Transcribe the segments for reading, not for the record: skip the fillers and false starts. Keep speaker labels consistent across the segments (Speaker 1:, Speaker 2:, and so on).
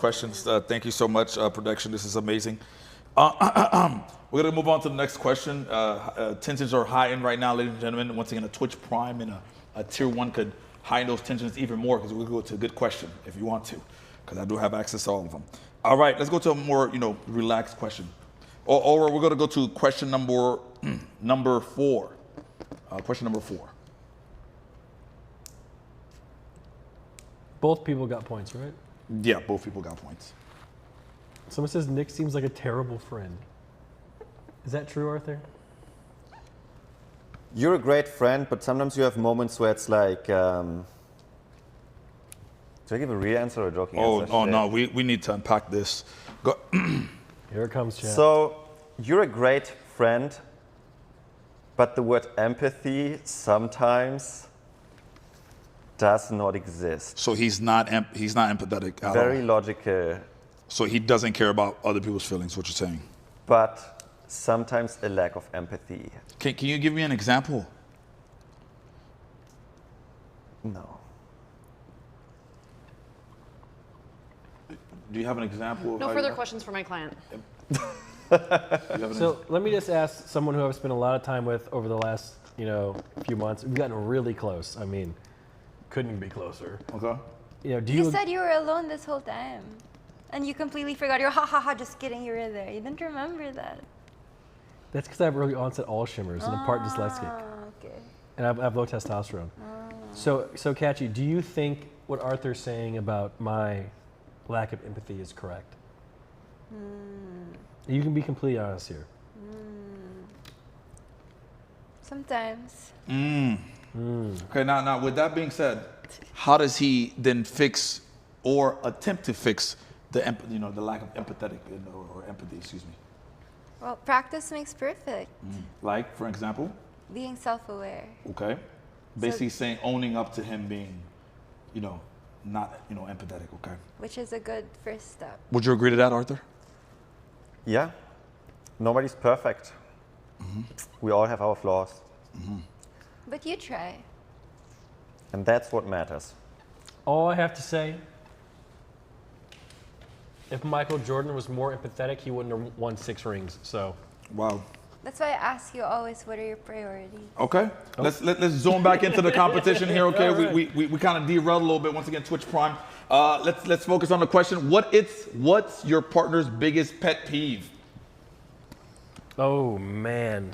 Speaker 1: questions. Thank you so much, production. This is amazing. We're gonna move on to the next question. Tensions are high in right now, ladies and gentlemen. Once again, a Twitch Prime and a Tier 1 could heighten those tensions even more because we'll go to a good question if you want to, because I do have access to all of them. All right, let's go to a more relaxed question. Or we're gonna go to question number 4. Question number 4.
Speaker 2: Both people got points, right?
Speaker 1: Yeah, both people got points.
Speaker 2: Someone says Nick seems like a terrible friend. Is that true, Arthur?
Speaker 3: You're a great friend, but sometimes you have moments where it's like, do I give a real answer or a joking answer?
Speaker 1: Oh no, we need to unpack this. Go.
Speaker 2: Here it comes, chat.
Speaker 3: So, you're a great friend, but the word empathy sometimes does not exist.
Speaker 1: So he's not empathetic at all.
Speaker 3: Very logical.
Speaker 1: So he doesn't care about other people's feelings, what you're saying.
Speaker 3: But sometimes a lack of empathy.
Speaker 1: Can you give me an example?
Speaker 3: No.
Speaker 1: Do you have an example?
Speaker 4: No further questions for my client.
Speaker 2: So let me just ask someone who I've spent a lot of time with over the last few months. We've gotten really close. I mean, couldn't be closer.
Speaker 1: Okay.
Speaker 5: You said you were alone this whole time. And you completely forgot. You're just kidding, you were there. You didn't remember that.
Speaker 2: That's because I have early onset Alzheimer's and I'm part dyslexic.
Speaker 5: Okay.
Speaker 2: And I have low testosterone. So Katchii, do you think what Arthur's saying about my lack of empathy is correct? You can be completely honest here.
Speaker 5: Sometimes.
Speaker 1: Okay, now with that being said, how does he then fix or attempt to fix the lack of empathetic or empathy, excuse me?
Speaker 5: Well, practice makes perfect.
Speaker 1: Like, for example?
Speaker 5: Being self-aware.
Speaker 1: Okay. Basically saying, owning up to him being, not, empathetic, okay?
Speaker 5: Which is a good first step.
Speaker 1: Would you agree to that, Arthur?
Speaker 3: Yeah. Nobody's perfect. We all have our flaws.
Speaker 5: But you try.
Speaker 3: And that's what matters.
Speaker 2: All I have to say, if Michael Jordan was more empathetic, he wouldn't have won 6 rings. So,
Speaker 1: wow.
Speaker 5: That's why I ask you always, what are your priorities?
Speaker 1: Okay. Let's zoom back into the competition here. Okay. We kind of derailed a little bit. Once again, Twitch Prime. Let's focus on the question. What's your partner's biggest pet peeve?
Speaker 2: oh man.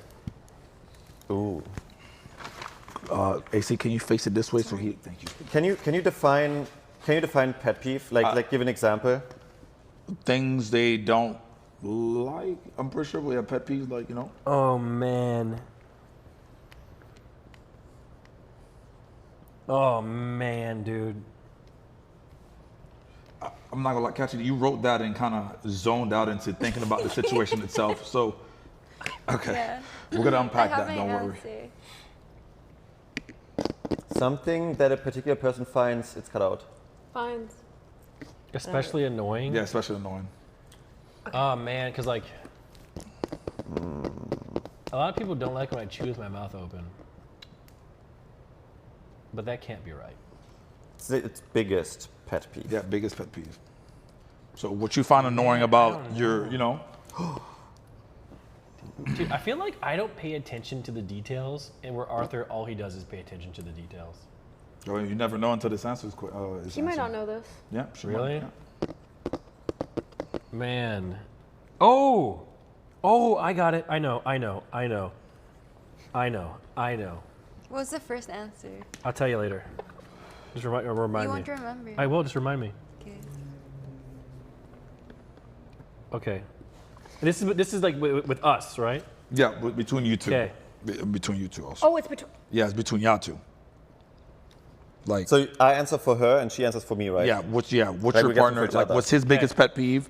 Speaker 3: Ooh.
Speaker 1: AC, can you face it this way so he? Thank you.
Speaker 3: Can you define pet peeve? Like give an example.
Speaker 1: Things they don't like. I'm pretty sure we have pet peeves, like
Speaker 2: Oh man. Oh man, dude.
Speaker 1: I'm not gonna lie, Katchii, you wrote that and kind of zoned out into thinking about the situation itself. So, okay,
Speaker 5: Yeah.
Speaker 1: we're gonna unpack
Speaker 5: I have
Speaker 1: that.
Speaker 5: my
Speaker 1: Don't worry.
Speaker 5: answer.
Speaker 3: Something that a particular person finds, it's cut out.
Speaker 4: Fines.
Speaker 2: Especially annoying.
Speaker 1: Yeah, especially annoying.
Speaker 2: Oh man, because like a lot of people don't like when I chew with my mouth open. But that can't be right.
Speaker 3: It's its biggest pet peeve.
Speaker 1: Yeah, biggest pet peeve. So, what you find annoying about your,
Speaker 2: Dude, I feel like I don't pay attention to the details, and where Arthur, all he does is pay attention to the details.
Speaker 1: Oh, you never know until this answer is quick.
Speaker 4: He might not know this.
Speaker 1: Yeah, she
Speaker 2: Really?
Speaker 1: might, yeah.
Speaker 2: Man. Oh, I got it. I know.
Speaker 5: What was the first answer?
Speaker 2: I'll tell you later. Just remind
Speaker 5: You
Speaker 2: me.
Speaker 5: won't remember.
Speaker 2: I will, just remind me.
Speaker 5: Okay.
Speaker 2: Okay. This is like with us, right?
Speaker 1: Yeah, between you two.
Speaker 2: Okay.
Speaker 1: Between you two also.
Speaker 4: Oh, it's between.
Speaker 1: Yeah, it's between y'all two. Like.
Speaker 3: So I answer for her and she answers for me, right?
Speaker 1: Yeah. What's
Speaker 3: Like
Speaker 1: your
Speaker 3: we get to
Speaker 1: partner?
Speaker 3: each
Speaker 1: Like,
Speaker 3: other.
Speaker 1: what's his biggest pet peeve?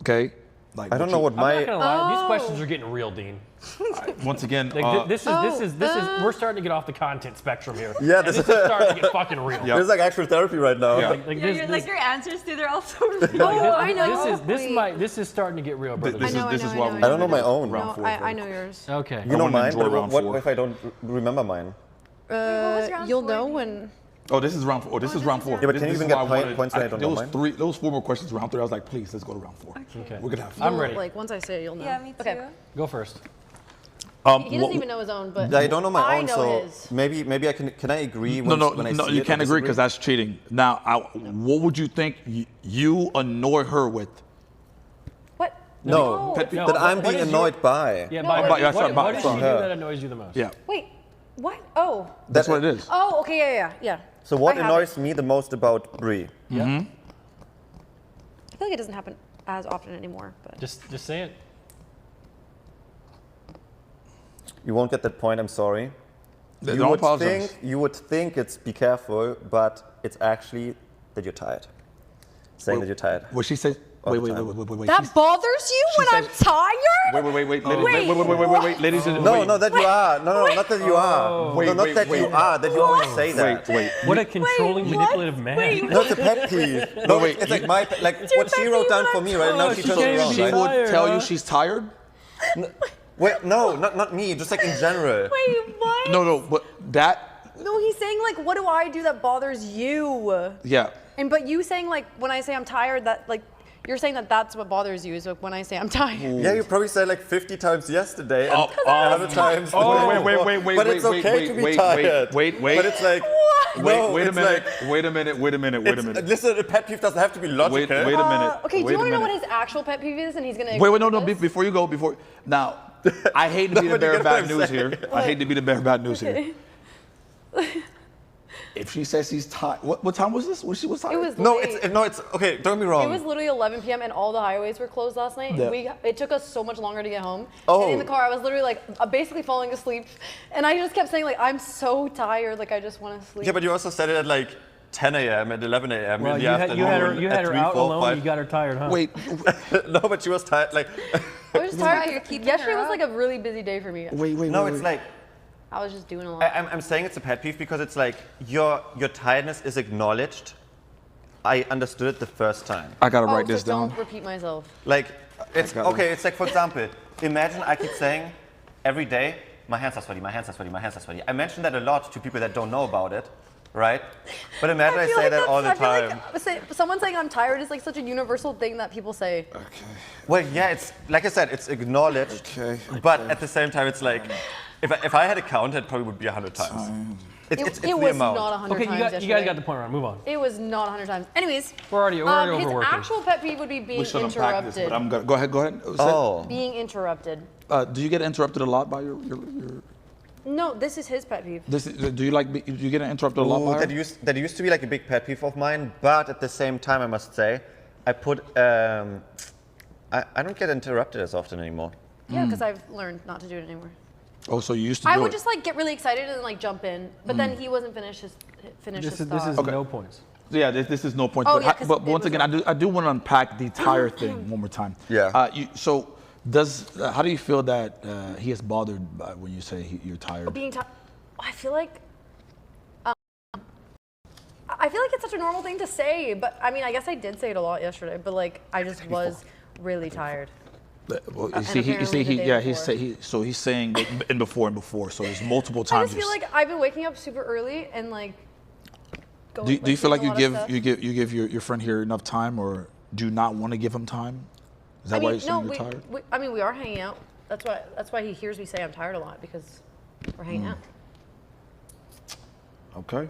Speaker 1: Okay. Like,
Speaker 3: I don't know what
Speaker 2: I'm not
Speaker 3: my.
Speaker 2: gonna lie. These questions are getting real, Dean.
Speaker 1: Once again,
Speaker 2: Like, this is. We're starting to get off the content spectrum here.
Speaker 3: Yeah,
Speaker 2: And
Speaker 3: this
Speaker 2: this is starting to get fucking real.
Speaker 1: Yeah.
Speaker 3: This is like actual therapy right now.
Speaker 1: Yeah.
Speaker 2: Like this,
Speaker 5: your answers to they're also
Speaker 4: I know.
Speaker 2: This is starting to get real, brother.
Speaker 1: this
Speaker 4: I
Speaker 1: is
Speaker 4: know,
Speaker 1: why
Speaker 4: I
Speaker 1: we
Speaker 4: know.
Speaker 3: I don't know my own.
Speaker 1: Round
Speaker 4: No,
Speaker 1: four,
Speaker 4: I know yours.
Speaker 2: Okay.
Speaker 3: You know
Speaker 1: wanna
Speaker 3: mine,
Speaker 1: enjoy
Speaker 3: but
Speaker 1: round
Speaker 3: what
Speaker 1: 4.
Speaker 3: if I don't remember mine?
Speaker 5: was round
Speaker 4: You'll
Speaker 5: 4?
Speaker 4: know when.
Speaker 1: Oh, this is round 4. Oh, this is round 4.
Speaker 3: Yeah, but
Speaker 1: This-
Speaker 3: can you
Speaker 1: this
Speaker 3: even
Speaker 1: is
Speaker 3: get
Speaker 1: why I wanted-
Speaker 3: points when I don't
Speaker 1: there
Speaker 3: know
Speaker 1: was
Speaker 3: mine?
Speaker 1: 3. There was 4 more questions round 3. I was like, please, let's go to round 4.
Speaker 2: Okay.
Speaker 1: We're gonna have
Speaker 2: I'm
Speaker 1: fun.
Speaker 2: ready.
Speaker 4: Like once I say it, you'll know.
Speaker 5: Yeah, me too.
Speaker 4: Okay.
Speaker 2: Go first.
Speaker 4: He doesn't even know his own, but
Speaker 3: I don't know my
Speaker 4: I
Speaker 3: own,
Speaker 4: know
Speaker 3: so
Speaker 4: his.
Speaker 3: maybe I can I agree
Speaker 1: No,
Speaker 3: when,
Speaker 1: no,
Speaker 3: when I
Speaker 1: no.
Speaker 3: see
Speaker 1: You
Speaker 3: it
Speaker 1: can't
Speaker 3: or
Speaker 1: agree because
Speaker 3: disagree?
Speaker 1: that's cheating. Now, what would you think you annoy her with?
Speaker 4: What?
Speaker 3: No,
Speaker 1: Pet peeve.
Speaker 2: No,
Speaker 3: that
Speaker 2: what-
Speaker 3: I'm
Speaker 2: what
Speaker 3: being
Speaker 2: is your-
Speaker 3: annoyed by.
Speaker 2: Yeah,
Speaker 4: No,
Speaker 2: by,
Speaker 4: but-
Speaker 2: what,
Speaker 1: yeah, sorry,
Speaker 2: what does she
Speaker 1: sorry.
Speaker 2: do that annoys you the most?
Speaker 1: Yeah,
Speaker 4: Wait. What? Oh.
Speaker 1: that's what it is.
Speaker 4: Oh. Okay. Yeah.
Speaker 3: So what
Speaker 4: I have
Speaker 3: annoys me the most about Brie?
Speaker 2: Yeah.
Speaker 4: I feel like it doesn't happen as often anymore. But
Speaker 2: Just say it.
Speaker 3: You won't get that point. I'm sorry.
Speaker 1: Don't apologize.
Speaker 3: You would think it's be careful, but it's actually that you're tired. Saying that you're tired.
Speaker 1: What she said?
Speaker 3: All
Speaker 1: Wait,
Speaker 3: the
Speaker 1: wait,
Speaker 3: time.
Speaker 1: wait, wait, wait, wait.
Speaker 4: that bothers you when I'm tired?
Speaker 1: Wait, wait, wait, wait, ladies,
Speaker 4: Wait.
Speaker 1: wait, ladies and
Speaker 3: No,
Speaker 1: wait,
Speaker 3: no, that you are. No, no, not that you are.
Speaker 1: Wait,
Speaker 3: no, not
Speaker 1: wait,
Speaker 3: that
Speaker 1: wait.
Speaker 3: you are. That you always say that.
Speaker 1: wait.
Speaker 2: What a controlling,
Speaker 4: what?
Speaker 2: manipulative man.
Speaker 4: Wait,
Speaker 3: No, it's a pet peeve. No,
Speaker 1: wait,
Speaker 3: it's like my like what she
Speaker 5: pet
Speaker 3: wrote
Speaker 5: peeve
Speaker 3: down
Speaker 5: when
Speaker 3: for
Speaker 5: I'm
Speaker 3: me right now.
Speaker 2: tired.
Speaker 3: She
Speaker 2: She
Speaker 3: turns it
Speaker 2: can't
Speaker 3: around,
Speaker 1: She
Speaker 3: right?
Speaker 1: would
Speaker 2: Tired,
Speaker 1: tell
Speaker 2: huh?
Speaker 1: you she's tired.
Speaker 3: Wait, no, not me. Just like in general.
Speaker 4: Wait, what?
Speaker 1: No, but that,
Speaker 4: No, he's saying like, what do I do that bothers you?
Speaker 1: yeah.
Speaker 4: And but you saying like, when I say I'm tired, that like, you're saying that that's what bothers you is like when I say I'm tired.
Speaker 3: Yeah, you probably said like 50 times yesterday and
Speaker 1: Oh,
Speaker 3: other times.
Speaker 1: Oh,
Speaker 3: the day
Speaker 1: wait,
Speaker 3: before. But it's okay to be tired.
Speaker 1: wait.
Speaker 3: But it's like, no,
Speaker 1: Wait a
Speaker 3: it's
Speaker 1: minute.
Speaker 3: like-
Speaker 1: Wait a minute.
Speaker 3: it's- Listen, a pet peeve doesn't have to be logical.
Speaker 1: Wait a minute.
Speaker 4: Okay, do
Speaker 1: wait
Speaker 4: you
Speaker 1: a
Speaker 4: want to know what
Speaker 1: minute.
Speaker 4: his actual pet peeve is, and he's gonna?
Speaker 1: Wait, no.
Speaker 4: agree with
Speaker 1: Before you go, now, I hate to be
Speaker 3: No,
Speaker 1: the
Speaker 3: but you
Speaker 1: bearer of
Speaker 3: get what
Speaker 1: bad
Speaker 3: I'm
Speaker 1: news
Speaker 3: saying.
Speaker 1: here. I hate to be the bearer of bad news
Speaker 4: this?
Speaker 1: here. If she says she's tired, what time was this? She was tired.
Speaker 4: It was
Speaker 3: No,
Speaker 4: late.
Speaker 3: it's okay. Don't get me
Speaker 4: It
Speaker 3: wrong.
Speaker 4: was literally 11 p.m. and all the highways were closed last night.
Speaker 1: Yeah.
Speaker 4: It took us so much longer to get home.
Speaker 3: Oh.
Speaker 4: And in the car, I was literally like basically falling asleep, and I just kept saying like I'm so tired, like I just want to sleep.
Speaker 3: Yeah, but you also said it at like 10 a.m. at 11 a.m.
Speaker 2: Well,
Speaker 3: in the
Speaker 2: you had
Speaker 3: afternoon.
Speaker 2: her
Speaker 3: at
Speaker 2: her
Speaker 3: 3,
Speaker 2: out
Speaker 3: 4,
Speaker 2: alone.
Speaker 3: 5.
Speaker 2: You got her tired, huh?
Speaker 1: Wait,
Speaker 3: No, but she was tired. Like,
Speaker 4: I was just
Speaker 5: Wow,
Speaker 4: tired.
Speaker 5: you're keeping
Speaker 4: Yesterday
Speaker 5: her
Speaker 4: was
Speaker 5: up.
Speaker 4: like a really busy day for me.
Speaker 1: wait.
Speaker 3: no, it's like
Speaker 4: I was just doing a lot.
Speaker 3: I'm saying it's a pet peeve because it's like your tiredness is acknowledged. I understood it the first time.
Speaker 1: I gotta
Speaker 4: Oh,
Speaker 1: write
Speaker 4: so
Speaker 1: this down.
Speaker 4: Don't repeat myself.
Speaker 3: Like, it's
Speaker 1: got
Speaker 3: okay. It's like, for example, imagine I keep saying every day, my hands are sweaty, my hands are sweaty, my hands are sweaty. I mention that a lot to people that don't know about it, right? But imagine I,
Speaker 4: feel
Speaker 3: say
Speaker 4: like
Speaker 3: that all the
Speaker 4: I feel
Speaker 3: time.
Speaker 4: someone saying I'm tired is like such a universal thing that people say.
Speaker 3: Well, yeah, it's like I said, it's acknowledged.
Speaker 1: Okay,
Speaker 3: But at the same time, it's like, if I had a count, it probably would be 100 times. It's
Speaker 4: It
Speaker 3: the
Speaker 4: was
Speaker 3: amount.
Speaker 4: not 100
Speaker 2: Okay,
Speaker 4: times
Speaker 2: you guys
Speaker 4: yesterday.
Speaker 2: got the point wrong. Move on.
Speaker 4: It was not 100 times. Anyways,
Speaker 2: We're already
Speaker 4: his
Speaker 2: overworking.
Speaker 4: actual pet peeve would be being
Speaker 1: We should unpack
Speaker 4: interrupted.
Speaker 1: this, but I'm gonna go ahead. Say it.
Speaker 3: Oh.
Speaker 4: Being interrupted.
Speaker 1: Do you get interrupted a lot by your?
Speaker 4: No, this is his pet peeve.
Speaker 1: Do you like? Do you get interrupted a lot
Speaker 3: Ooh,
Speaker 1: by her?
Speaker 3: that used to be like a big pet peeve of mine, but at the same time, I must say, I don't get interrupted as often anymore.
Speaker 4: Yeah, because I've learned not to do it anymore.
Speaker 1: Oh, so you used to do
Speaker 4: I would
Speaker 1: it.
Speaker 4: just like get really excited and like jump in, but then he wasn't finished his
Speaker 2: This
Speaker 4: thought.
Speaker 2: is
Speaker 1: Okay.
Speaker 2: no points.
Speaker 1: Yeah, this is no point.
Speaker 4: Oh,
Speaker 1: but,
Speaker 4: yeah, 'cause
Speaker 1: but
Speaker 4: it
Speaker 1: once
Speaker 4: was
Speaker 1: again, I do want to unpack the tire thing one more time.
Speaker 3: Yeah.
Speaker 1: So how do you feel that he is bothered by when you say you're tired?
Speaker 4: Being tired. I feel like it's such a normal thing to say, but I mean, I guess I did say it a lot yesterday, but like I just was really tired.
Speaker 1: Well,
Speaker 4: and
Speaker 1: you
Speaker 4: apparently
Speaker 1: see,
Speaker 4: the day
Speaker 1: yeah,
Speaker 4: before.
Speaker 1: he's saying that and before. So there's multiple
Speaker 4: I
Speaker 1: times.
Speaker 4: just feel like I've been waking up super early and like.
Speaker 1: Do you feel like
Speaker 4: doing a lot of stuff.
Speaker 1: you give your friend here enough time, or do you not want to give him time? Is that
Speaker 4: I
Speaker 1: why
Speaker 4: mean,
Speaker 1: you're saying you're tired?
Speaker 4: we are hanging out. That's why he hears me say I'm tired a lot because we're hanging out.
Speaker 1: Okay.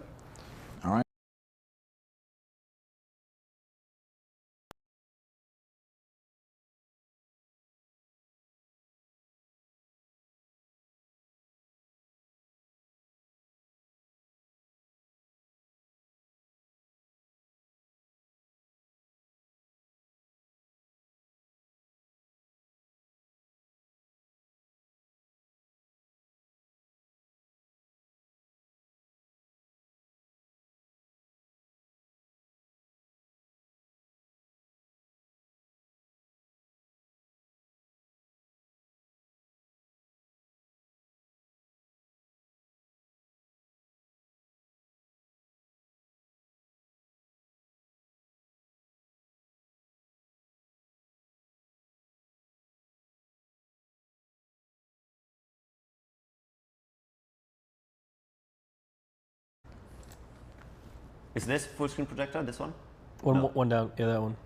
Speaker 3: Is this full screen projector, this one?
Speaker 2: One down. Yeah, that one.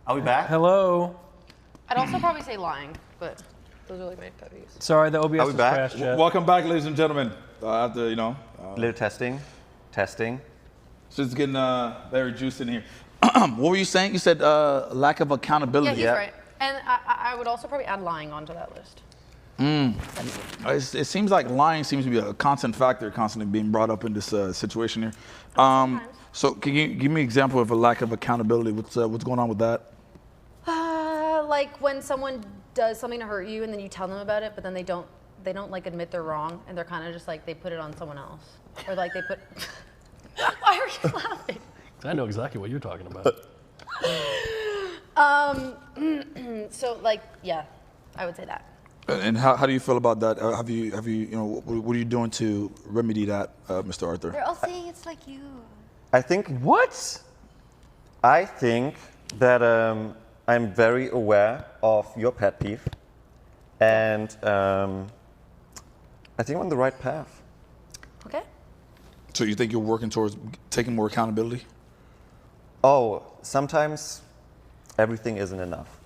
Speaker 3: Are we back?
Speaker 2: Hello.
Speaker 4: I'd also probably say lying, but those are like my pet peeves.
Speaker 2: Sorry, the OBS
Speaker 3: Are we
Speaker 2: is
Speaker 3: back?
Speaker 2: crashed. Yet.
Speaker 1: Welcome back, ladies and gentlemen. After,
Speaker 3: Little testing. Testing.
Speaker 1: so it's getting very juicy in here. What were you saying? You said lack of
Speaker 4: Yeah,
Speaker 1: accountability.
Speaker 4: he's right. And I would also probably add lying onto that list.
Speaker 1: It seems like lying seems to be a constant factor, constantly being brought up in this situation here. So can you give me an example of a lack of accountability? What's going on with that?
Speaker 4: Like when someone does something to hurt you and then you tell them about it, but then they don't like admit they're wrong and they're kind of just like they put it on someone else, or like they put. Why are you laughing?
Speaker 2: I know exactly what you're talking about.
Speaker 4: So like yeah, I would say that.
Speaker 1: And how do you feel about that? Have you what are you doing to remedy that, Mr. Arthur?
Speaker 5: They're all saying it's like you.
Speaker 3: I think
Speaker 2: What?
Speaker 3: I think that I'm very aware of your pet peeve, and I think I'm on the right path.
Speaker 4: Okay.
Speaker 1: So you think you're working towards taking more accountability?
Speaker 3: Oh, sometimes everything isn't enough.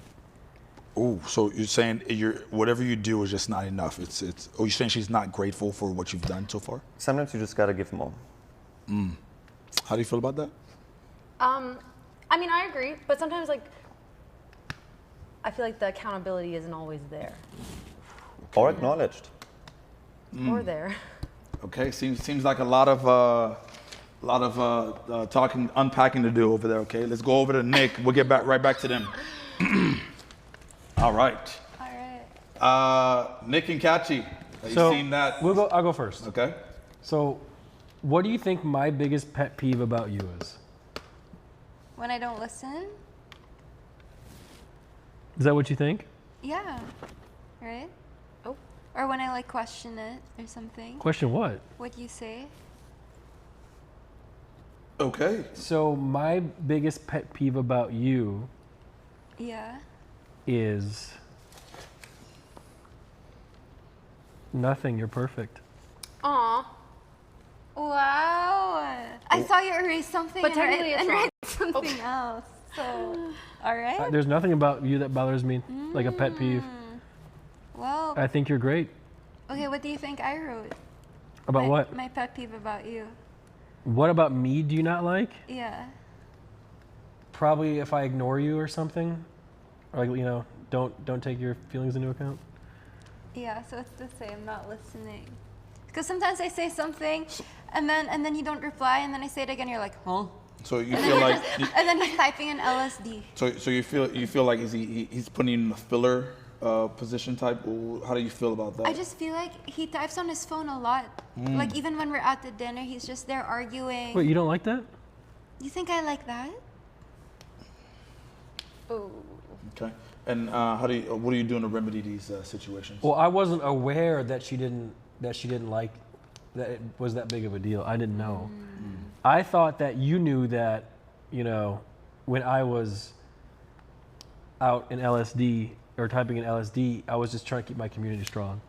Speaker 1: Oh, so you're saying whatever you do is just not enough. You're saying she's not grateful for what you've done so far?
Speaker 3: Sometimes you just gotta give more.
Speaker 1: How do you feel about that?
Speaker 4: I mean, I agree, but sometimes like I feel like the accountability isn't always there.
Speaker 3: Or acknowledged.
Speaker 4: Or there.
Speaker 1: Okay, seems like a lot of talking, unpacking to do over there. Okay, let's go over to Nick. We'll get right back to them. All right.
Speaker 5: All right.
Speaker 1: Nick and Katchii. Have you
Speaker 2: So
Speaker 1: seen that?
Speaker 2: I'll go first.
Speaker 1: Okay.
Speaker 2: So, what do you think my biggest pet peeve about you is?
Speaker 5: When I don't listen?
Speaker 2: Is that what you think?
Speaker 5: Yeah. Right?
Speaker 4: Oh.
Speaker 5: Or when I like question it or something.
Speaker 2: Question what?
Speaker 5: What you say?
Speaker 1: Okay.
Speaker 2: So my biggest pet peeve about you
Speaker 5: Yeah.
Speaker 2: is nothing. You're perfect.
Speaker 4: Aw.
Speaker 5: Wow. I thought you erased something
Speaker 4: But
Speaker 5: and write-
Speaker 4: technically it's
Speaker 5: and
Speaker 4: wrong.
Speaker 5: write something else. So, all right.
Speaker 2: There's nothing about you that bothers me, like a pet peeve.
Speaker 5: Well,
Speaker 2: I think you're great.
Speaker 5: okay, what do you think I wrote?
Speaker 2: About
Speaker 5: my,
Speaker 2: what?
Speaker 5: My pet peeve about you.
Speaker 2: What about me do you not like?
Speaker 5: Yeah.
Speaker 2: Probably if I ignore you or something. Or like, don't take your feelings into account.
Speaker 5: Yeah, so it's the same, not listening. Because sometimes I say something and then you don't reply and then I say it again, you're like, huh?
Speaker 1: So you feel like
Speaker 5: And then he's typing in LSD.
Speaker 1: so you feel like he's putting you in a filler position type? How do you feel about that?
Speaker 5: I just feel like he types on his phone a lot. Like even when we're out to dinner, he's just there arguing.
Speaker 2: Wait, you don't like that?
Speaker 5: You think I like that?
Speaker 4: Ooh.
Speaker 1: Okay. And what are you doing to remedy these situations?
Speaker 2: Well, I wasn't aware that she didn't like that it was that big of a deal. I didn't know. I thought that you knew that, when I was out in LSD or typing in LSD, I was just trying to keep my community strong.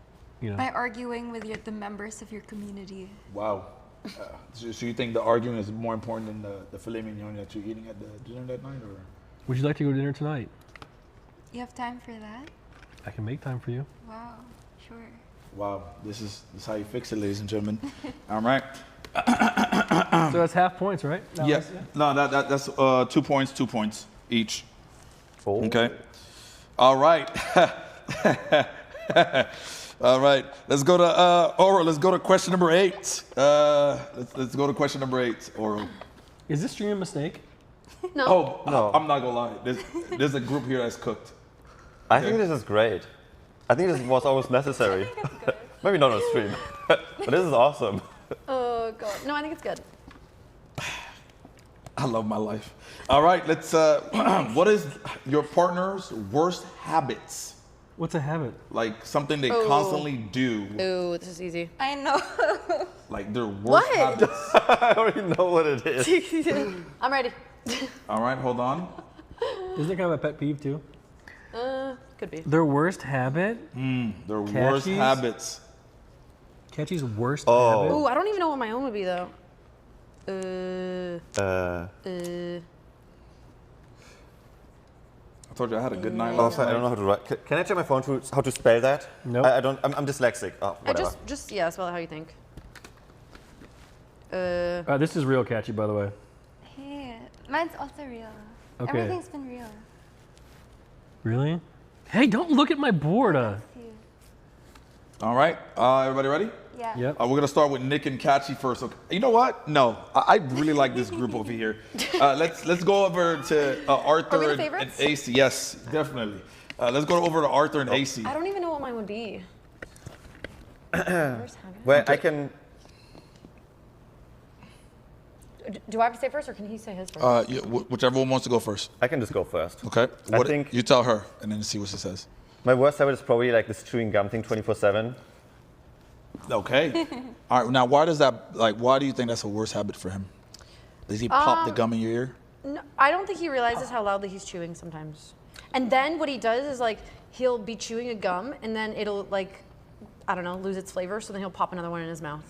Speaker 5: By arguing with the members of your community.
Speaker 1: Wow. So you think the arguing is more important than the filet mignon that you're eating at the dinner that night, or?
Speaker 2: Would you like to go to dinner tonight?
Speaker 5: You have time for that?
Speaker 2: I can make time for you.
Speaker 5: Wow, sure.
Speaker 1: Wow, this is how you fix it, ladies and gentlemen. All right.
Speaker 2: So that's half points, right? No,
Speaker 1: Yeah. No, that's 2 points, 2 points each.
Speaker 3: Oh.
Speaker 1: Okay. All right. All right. Let's go to Oral. Let's go to question number 8. Let's go to question number 8, Oral.
Speaker 2: Is this stream a mistake?
Speaker 4: No.
Speaker 1: Oh,
Speaker 3: No.
Speaker 1: I'm not gonna lie. There's a group here that's cooked.
Speaker 3: I think this is great. I think this was always necessary. Maybe not on stream, but this is awesome.
Speaker 4: Oh god. No, I think it's good.
Speaker 1: I love my life. All right, let's. What is your partner's worst habits?
Speaker 2: What's a habit?
Speaker 1: Like something they
Speaker 4: Oh.
Speaker 1: constantly do.
Speaker 4: Ooh, this is easy.
Speaker 5: I know.
Speaker 1: Like their worst
Speaker 4: What?
Speaker 1: habits.
Speaker 3: I already know what it is.
Speaker 4: I'm ready.
Speaker 1: All right, hold on.
Speaker 2: Isn't it kind of a pet peeve too?
Speaker 4: Could be.
Speaker 2: Their worst habit?
Speaker 1: Their worst
Speaker 2: Katchii's?
Speaker 1: habits.
Speaker 2: Katchii's worst
Speaker 3: Oh.
Speaker 2: habit?
Speaker 4: Ooh, I don't even know what my own would be though.
Speaker 1: I told you I had a good night
Speaker 3: Oh,
Speaker 1: last
Speaker 3: sorry, I
Speaker 1: night.
Speaker 3: don't know how to write. Can I check my phone to how to spell that?
Speaker 2: Nope.
Speaker 3: I don't. I'm dyslexic. Oh, whatever.
Speaker 4: Yeah, spell it how you think.
Speaker 2: This is real Katchii, by the way.
Speaker 5: Hey, mine's also real.
Speaker 2: Okay.
Speaker 5: Everything's been real.
Speaker 2: Really? Hey, don't look at my board.
Speaker 1: All right, everybody ready?
Speaker 5: Yeah.
Speaker 2: Yep.
Speaker 1: We're gonna start with Nick and Katchii first. Okay. You know what? No, I really like this group over here. Let's go over to Arther
Speaker 4: Are we the
Speaker 1: and
Speaker 4: favorites?
Speaker 1: Acie. Yes, definitely. Let's go over to Arther and Acie.
Speaker 4: I don't even know what mine would be. Worst habit?
Speaker 3: Well, I can.
Speaker 4: Do I have to say first, or can he say his first?
Speaker 1: Whichever one wants to go first.
Speaker 3: I can just go first.
Speaker 1: Okay.
Speaker 3: I think-
Speaker 1: You tell her, and then see what she says.
Speaker 3: My worst habit is probably like this chewing gum thing 24/7.
Speaker 1: Okay. All right. Now, why does that? Like, why do you think that's a worse habit for him? Does he pop the gum in your ear?
Speaker 4: No, I don't think he realizes how loudly he's chewing sometimes. And then what he does is like he'll be chewing a gum, and then it'll like, I don't know, lose its flavor. So then he'll pop another one in his mouth.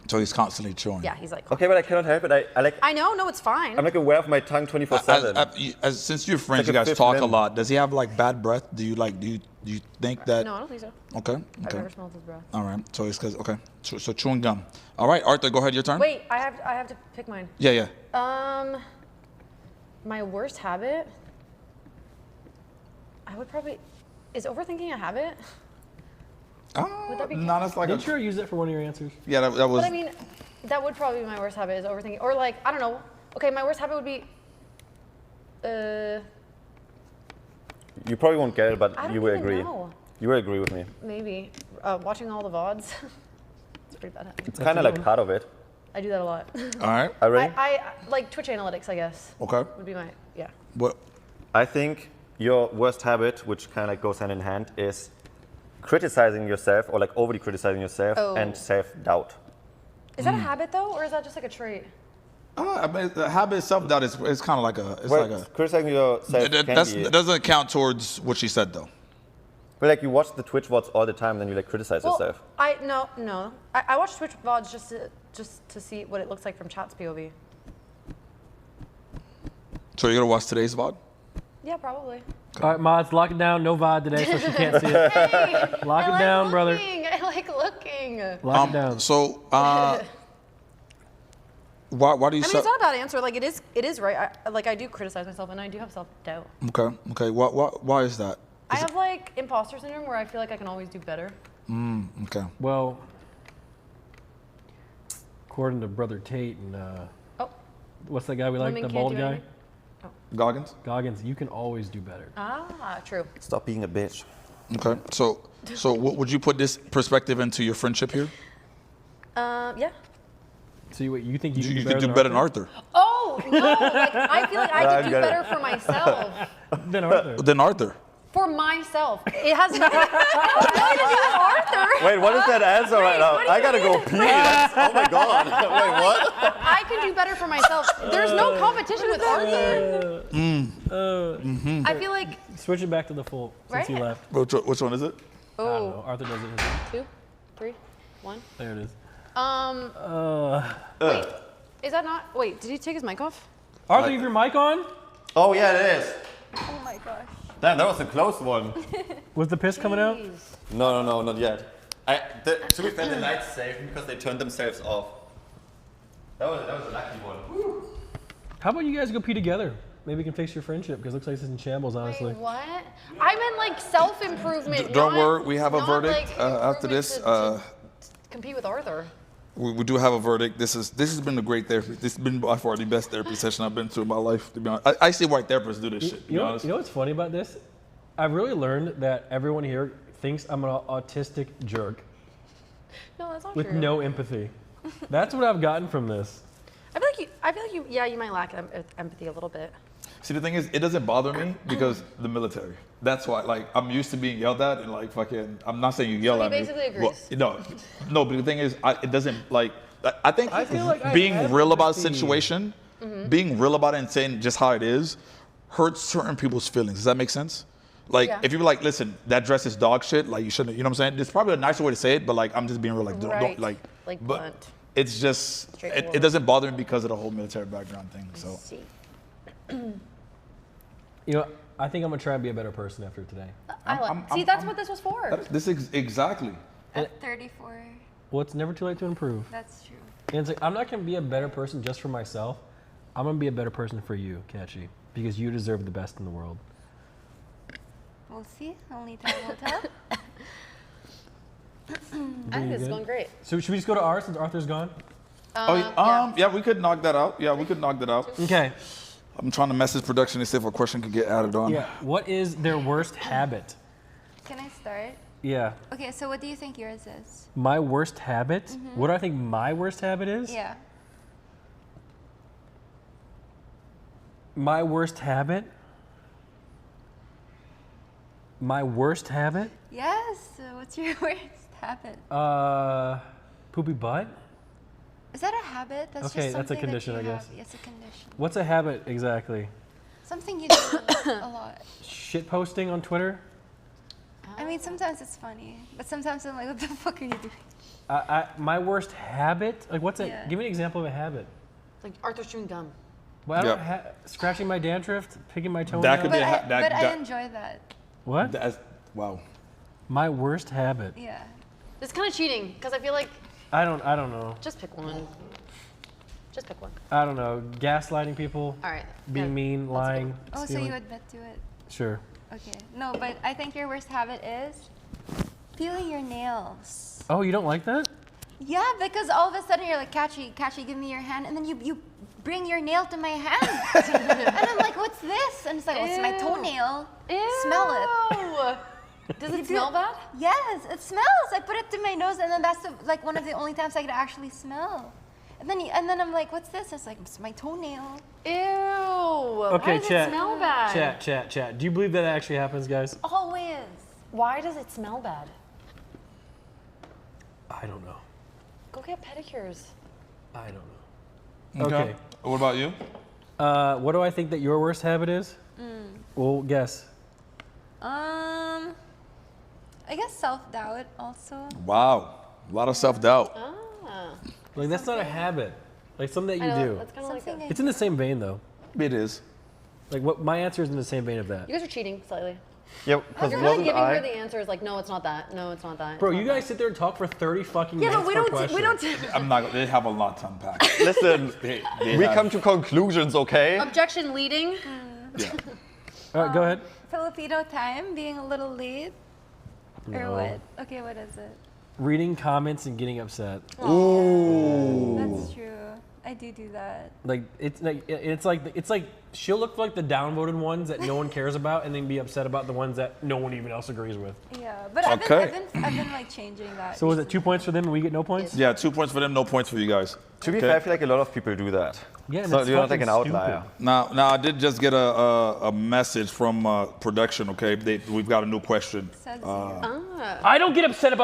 Speaker 1: So he's constantly chewing.
Speaker 4: Yeah, he's like.
Speaker 3: Okay, but I cannot help it. I like.
Speaker 4: I know, no, it's fine.
Speaker 3: I'm like aware of my tongue 24/7.
Speaker 1: Since you're friends,
Speaker 3: Like
Speaker 1: you
Speaker 3: a
Speaker 1: guys
Speaker 3: fifth
Speaker 1: talk a
Speaker 3: limb.
Speaker 1: lot. Does he have like bad breath? Do you think that?
Speaker 4: No, I don't think so.
Speaker 1: Okay.
Speaker 4: I've
Speaker 1: Okay.
Speaker 4: never smelled his breath.
Speaker 1: All right. So it's because okay. So chewing gum. All right, Arthur, go ahead. Your turn.
Speaker 4: Wait, I have to pick mine.
Speaker 1: Yeah. Yeah.
Speaker 4: My worst habit. I would probably. Is overthinking a habit? Would that be?
Speaker 1: No, that's like
Speaker 2: Didn't you use it for one of your answers?
Speaker 1: Yeah, that was.
Speaker 4: But I mean, that would probably be my worst habit is overthinking, or like I don't know. Okay, my worst habit would be.
Speaker 3: You probably won't get it, but
Speaker 4: I don't
Speaker 3: you will
Speaker 4: even
Speaker 3: agree.
Speaker 4: know.
Speaker 3: You will agree with me.
Speaker 4: Maybe watching all the VODs. It's a pretty bad habit.
Speaker 3: It's kind of like part of it.
Speaker 4: I do that a lot.
Speaker 1: All right.
Speaker 3: Are you ready?
Speaker 4: I like Twitch analytics, I guess.
Speaker 1: Okay.
Speaker 4: Would be my yeah.
Speaker 1: What?
Speaker 3: I think your worst habit, which kind of like goes hand in hand, is criticizing yourself or like overly criticizing yourself
Speaker 4: Oh.
Speaker 3: and self-doubt.
Speaker 4: Is that a habit though, or is that just like a trait?
Speaker 1: I mean, the habit of self-doubt is kind of like a. It's
Speaker 3: Well,
Speaker 1: like a.
Speaker 3: criticizing yourself can be.
Speaker 1: That doesn't count towards what she said though.
Speaker 3: But like you watch the Twitch VODs all the time, and then you like criticize yourself.
Speaker 4: No. I watch Twitch VODs just to see what it looks like from chat's POV.
Speaker 1: So you're gonna watch today's VOD?
Speaker 4: Yeah, probably.
Speaker 2: All right, mods, lock it down. No VOD today, so she can't see it.
Speaker 4: Hey,
Speaker 2: Lock it down, brother.
Speaker 4: I like looking.
Speaker 2: Lock it down.
Speaker 1: So why do you?
Speaker 4: I mean, it's not a bad answer. Like it is right. I do criticize myself, and I do have self-doubt.
Speaker 1: Okay. Why is that?
Speaker 4: I have like imposter syndrome where I feel like I can always do better.
Speaker 1: Okay.
Speaker 2: Well, according to Brother Tate and
Speaker 4: Oh,
Speaker 2: what's that guy we like,
Speaker 4: women
Speaker 2: the
Speaker 4: can't
Speaker 2: bald
Speaker 4: do
Speaker 2: guy?
Speaker 4: anything?
Speaker 1: Goggins.
Speaker 2: Goggins, you can always do better.
Speaker 4: True.
Speaker 3: Stop being a bitch.
Speaker 1: Okay. So would you put this perspective into your friendship here?
Speaker 4: Yeah.
Speaker 2: So you think you,
Speaker 1: You
Speaker 2: can
Speaker 1: could do better than Arthur.
Speaker 4: Oh no! Like I feel like I could do
Speaker 3: got it.
Speaker 4: better for myself.
Speaker 2: than Arthur?
Speaker 1: Than Arthur.
Speaker 4: For myself, it has nothing to do with Arthur.
Speaker 3: Wait, what is that answer right now?
Speaker 4: what do
Speaker 3: I
Speaker 4: you
Speaker 3: gotta go pee. That's, oh my god. Wait, what?
Speaker 4: I can do better for myself. There's no competition with Arthur. I feel like
Speaker 2: Switch it back to the full since he
Speaker 4: Right.
Speaker 2: left.
Speaker 1: Which one is it?
Speaker 2: I don't know.
Speaker 4: oh,
Speaker 2: Arthur does it.
Speaker 4: 2, 3, 1.
Speaker 2: There it is.
Speaker 4: Wait, is that not? Wait, did he take his mic off?
Speaker 2: Arthur, you have your mic on?
Speaker 3: Oh yeah, it is.
Speaker 5: Oh my gosh.
Speaker 3: Damn, that was a close one.
Speaker 2: Was the piss coming out?
Speaker 4: Jeez.
Speaker 3: No, not yet. To be fair, the lights saved because they turned themselves off. That was a lucky one. Woo.
Speaker 2: How about you guys go pee together? Maybe we can fix your friendship because it looks like it's in shambles, honestly.
Speaker 4: Wait, what? I meant like self-improvement.
Speaker 1: Don't
Speaker 4: not-
Speaker 1: worry, we have a
Speaker 4: not,
Speaker 1: verdict
Speaker 4: like,
Speaker 1: after this.
Speaker 4: improvement to compete with Arthur.
Speaker 1: We do have a verdict. This has been a great therapy. This has been by far the best therapy session I've been to in my life. To be honest, I see why therapists do this shit. To be honest.
Speaker 2: You know what's funny about this? I've really learned that everyone here thinks I'm an autistic jerk
Speaker 4: No, that's not
Speaker 2: with
Speaker 4: true.
Speaker 2: no empathy. That's what I've gotten from this.
Speaker 4: I feel like you. Yeah, you might lack empathy a little bit.
Speaker 1: See, the thing is, it doesn't bother me because the military. That's why, like, I'm used to being yelled at and like fucking. I'm not saying you yell
Speaker 4: he
Speaker 1: at me.
Speaker 4: basically agrees.
Speaker 1: Well, no. But the thing is, it doesn't like. I think
Speaker 2: I feel like I
Speaker 1: being
Speaker 2: have
Speaker 1: real about a
Speaker 2: empathy.
Speaker 1: situation, being real about it and saying just how it is, hurts certain people's feelings. Does that make sense? Like,
Speaker 4: Yeah.
Speaker 1: if you're like, listen, that dress is dog shit. Like, you shouldn't. You know what I'm saying? There's probably a nicer way to say it, but like, I'm just being real. Like,
Speaker 4: Right.
Speaker 1: don't like.
Speaker 4: Like
Speaker 1: but
Speaker 4: blunt.
Speaker 1: it's just, it
Speaker 4: Straightforward.
Speaker 1: doesn't bother me because of the whole military background thing. So
Speaker 4: See.
Speaker 2: You know, I think I'm gonna try and be a better person after today.
Speaker 4: See, that's what this was for.
Speaker 1: exactly.
Speaker 5: At 34,
Speaker 2: Well, it's never too late to improve.
Speaker 5: that's true.
Speaker 2: And it's like, I'm not gonna be a better person just for myself. I'm gonna be a better person for you, Katchii, because you deserve the best in the world.
Speaker 5: We'll see. Only time will tell.
Speaker 4: I think this is going great.
Speaker 2: So should we just go to ours since Arthur's gone?
Speaker 1: Yeah, we could knock that out. Yeah, we could knock that out.
Speaker 2: Okay.
Speaker 1: I'm trying to message production to see if a question could get added on.
Speaker 2: Yeah. What is their worst habit?
Speaker 5: Can I start?
Speaker 2: Yeah.
Speaker 5: Okay, so what do you think yours is?
Speaker 2: My worst habit? What do I think my worst habit is?
Speaker 5: Yeah.
Speaker 2: My worst habit? My worst habit?
Speaker 5: Yes. So what's your worst habit?
Speaker 2: Poopy butt?
Speaker 5: Is that a habit? That's
Speaker 2: Okay,
Speaker 5: just
Speaker 2: that's a
Speaker 5: something
Speaker 2: condition,
Speaker 5: that
Speaker 2: I
Speaker 5: you
Speaker 2: guess.
Speaker 5: have. It's a condition.
Speaker 2: What's a habit exactly?
Speaker 5: Something you do a lot.
Speaker 2: Shit posting on Twitter?
Speaker 5: I mean, sometimes it's funny, but sometimes I'm like, what the fuck are you doing?
Speaker 2: My worst habit? Like, what's a?
Speaker 5: Yeah.
Speaker 2: Give me an example of a habit.
Speaker 4: Like Arthur chewing gum.
Speaker 2: Well, I don't
Speaker 1: Yep.
Speaker 2: scratching my dandruff, picking my toenail.
Speaker 1: That could be
Speaker 5: But,
Speaker 1: a ha- that-
Speaker 5: I
Speaker 1: that-
Speaker 5: enjoy that.
Speaker 2: What?
Speaker 1: Wow.
Speaker 2: My worst habit.
Speaker 5: Yeah.
Speaker 4: It's kind of cheating because I feel like
Speaker 2: I don't know.
Speaker 4: just pick one. Just pick one.
Speaker 2: I don't know. Gaslighting people,
Speaker 4: All right.
Speaker 2: being
Speaker 4: Yeah.
Speaker 2: mean, lying,
Speaker 5: Oh, so
Speaker 2: stealing.
Speaker 5: you admit to it?
Speaker 2: Sure.
Speaker 5: Okay. No, but I think your worst habit is peeling your nails.
Speaker 2: Oh, you don't like that?
Speaker 5: Yeah, because all of a sudden you're like, Katchii, give me your hand, and then you bring your nail to my hand, and I'm like, what's this? And it's like, oh, it's my
Speaker 4: Ew.
Speaker 5: toenail.
Speaker 4: Ew.
Speaker 5: Smell it.
Speaker 4: Does it smell bad?
Speaker 5: Yes, it smells. I put it to my nose, and then that's like one of the only times I could actually smell. And then I'm like, what's this? It's like, it's my toenail.
Speaker 4: Ew.
Speaker 2: Okay,
Speaker 4: Why does
Speaker 2: chat.
Speaker 4: it smell bad?
Speaker 2: Chat. Do you believe that actually happens, guys?
Speaker 5: Always.
Speaker 4: Why does it smell bad?
Speaker 2: I don't know.
Speaker 4: Go get pedicures.
Speaker 2: I don't know. Okay.
Speaker 1: What about you?
Speaker 2: What do I think that your worst habit is? Well, guess.
Speaker 5: I guess self-doubt also.
Speaker 1: Wow. A lot of self-doubt.
Speaker 4: Ah.
Speaker 2: Like, that's not a habit. Like, something that
Speaker 4: I
Speaker 2: you
Speaker 4: know,
Speaker 2: do.
Speaker 4: that's kind of like
Speaker 5: Something
Speaker 4: a,
Speaker 2: It's in the same vein, though.
Speaker 1: It is.
Speaker 2: Like, what my answer is in the same vein of that.
Speaker 4: you guys are cheating slightly.
Speaker 3: Yeah, because
Speaker 4: You're really
Speaker 3: wasn't
Speaker 4: giving
Speaker 3: I?
Speaker 4: her the ansers like, no, it's not that. No, it's not that.
Speaker 2: Bro,
Speaker 4: It's
Speaker 2: you
Speaker 4: not
Speaker 2: guys sit there and talk for 30 fucking
Speaker 4: Yeah,
Speaker 2: minutes
Speaker 4: but we
Speaker 2: per
Speaker 4: don't.
Speaker 2: question.
Speaker 4: We don't.
Speaker 1: I'm not. They have a lot to unpack.
Speaker 3: Listen,
Speaker 1: They
Speaker 3: we
Speaker 1: have-
Speaker 3: come to conclusions, okay?
Speaker 4: Objection leading.
Speaker 1: Yeah.
Speaker 2: All right, go ahead.
Speaker 5: Filipino time, being a little late. Or
Speaker 2: No.
Speaker 5: what? Okay, what is it?
Speaker 2: Reading comments and getting upset.
Speaker 5: That's true. I do that.
Speaker 2: Like it's like she'll look like the downvoted ones that no one cares about, and then be upset about the ones that no one even else agrees with.
Speaker 5: Yeah, but I've been like changing that.
Speaker 2: So was it 2 points for them and we get no points?
Speaker 1: Yeah. 2 points for them. No points for you guys.
Speaker 3: To be
Speaker 1: Okay.
Speaker 3: fair, I feel like a lot of people do that.
Speaker 2: Yeah, and
Speaker 3: So
Speaker 2: it's
Speaker 3: you're not like
Speaker 2: fucking
Speaker 3: an outlier.
Speaker 2: stupid.
Speaker 1: Now I did just get a message from production. Okay, we've got a new question.
Speaker 5: Says
Speaker 2: I don't get upset about